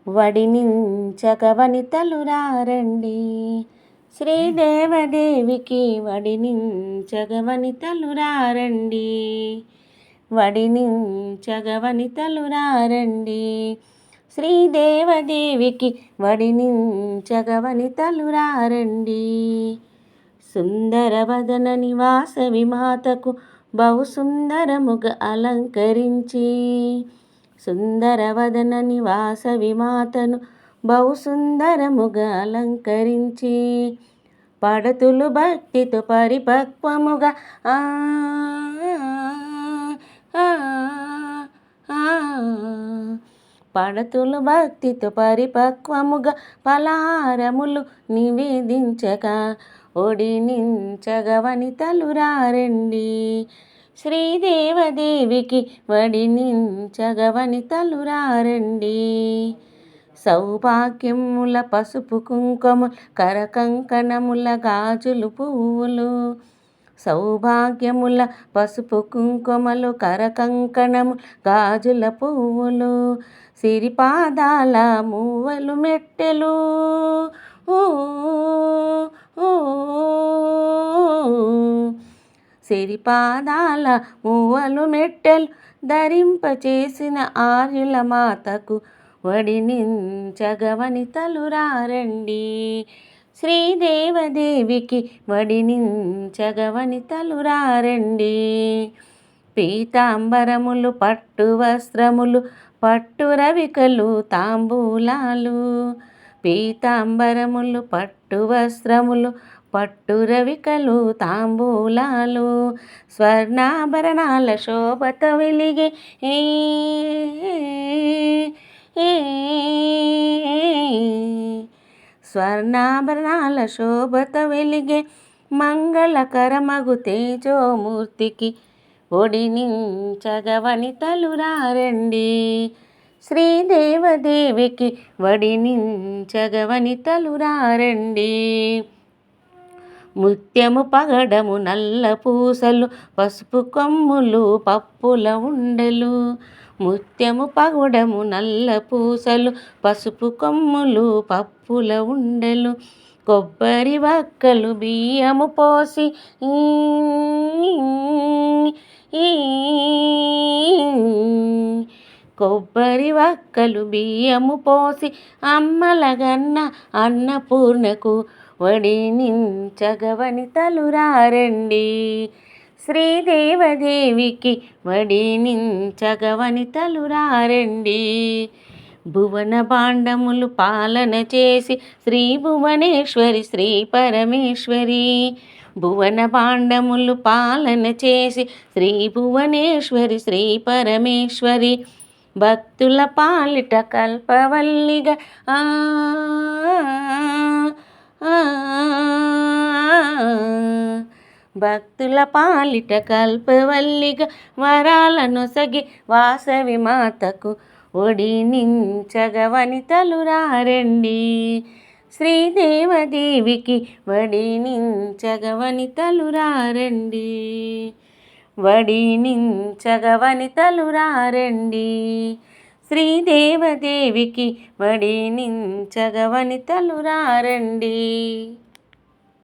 వడినించక వనితలు రారండి. శ్రీదేవదేవికి వడినించగ వనితలు రారండి. వడినించగ వనితలు రారండి. శ్రీదేవదేవికి వడినించగ వనితలు రారండి. సుందరవదన నివాస విమాతకు బహు సుందరముగ అలంకరించి, సుందరవదన నివాస విమాతను బహు సుందరముగ అలంకరించి, పడతులు భక్తితో పరిపక్వముగా పడతులు భక్తితో పరిపక్వముగా పలారములు నివేదించగా ఒడినించగ వనితలు రారండి. శ్రీదేవదేవికి వడినించగ వనితలు రారండి. సౌభాగ్యముల పసుపు కుంకుమ కరకంకణముల గాజులు పువ్వులు, సౌభాగ్యముల పసుపు కుంకుమలు కరకంకణము గాజుల పువ్వులు, సిరిపాదాల మూవలు మెట్టెలు, సిరిపాదాల మూవలు మెట్టెలు ధరింపచేసిన ఆర్యుల మాతకు వడినించగ వనితలు రారండి. శ్రీదేవదేవికి వడినించగ వనితలు రారండి. పీతాంబరములు పట్టు వస్త్రములు పట్టు రవికలు తాంబూలాలు, పీతాంబరములు పట్టు వస్త్రములు పట్టు రవికలు తాంబూలాలు, స్వర్ణాభరణాల శోభత వెలిగే స్వర్ణాభరణాల శోభత వెలిగే మంగళకరమగు తేజోమూర్తికి ఒడినించగ వనితలు రారండి. శ్రీదేవదేవికి వడినించగ వనితలు రారండి. ముత్యము పగడము నల్ల పూసలు పసుపు కొమ్ములు పప్పుల ఉండలు, ముత్యము పగడము నల్ల పూసలు పసుపు కొమ్ములు పప్పుల ఉండలు, కొబ్బరి వక్కలు బియ్యము పోసి కొబ్బరి వక్కలు బియ్యము పోసి అమ్మలగన్న అన్నపూర్ణకు వడినించగ వనితలు రారండి. శ్రీదేవదేవికి వడినించగ వనితలు రారండి. భువన భాండములు పాలన చేసి శ్రీ భువనేశ్వరి శ్రీ పరమేశ్వరి, భువన భాండములు పాలన చేసి శ్రీ భువనేశ్వరి శ్రీ పరమేశ్వరి, భక్తుల పాలిట కల్పవల్లిగా భక్తుల పాలిట కల్పవల్లిగా వరాలనొసగి వాసవి మాతకు ఒడినించగ వనితలు రారండి. శ్రీదేవదేవికి వడినించగ వనితలు రారండి. వడినించగ వనితలు రారండి. శ్రీదేవదేవికి వడినించగ వనితలు రారండి.